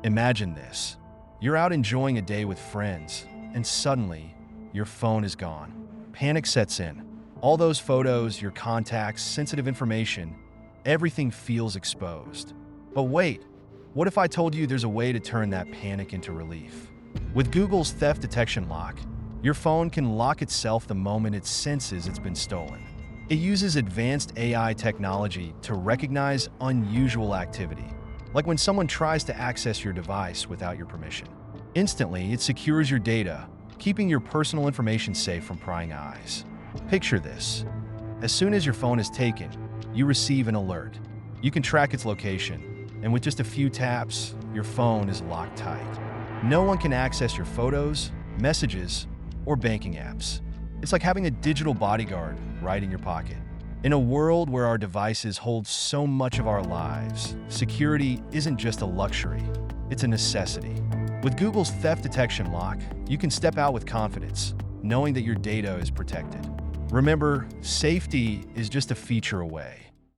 Imagine this. You're out enjoying a day with friends, and suddenly, your phone is gone. Panic sets in. All those photos, your contacts, sensitive information, everything feels exposed. But wait, what if I told you there's a way to turn that panic into relief? With Google's theft detection lock, your phone can lock itself the moment it senses it's been stolen. It uses advanced AI technology to recognize unusual activity, like when someone tries to access your device without your permission. Instantly, it secures your data, keeping your personal information safe from prying eyes. Picture this. As soon as your phone is taken, you receive an alert. You can track its location, and with just a few taps, your phone is locked tight. No one can access your photos, messages, or banking apps. It's like having a digital bodyguard right in your pocket. In a world where our devices hold so much of our lives, security isn't just a luxury, it's a necessity. With Google's theft detection lock, you can step out with confidence, knowing that your data is protected. Remember, safety is just a feature away.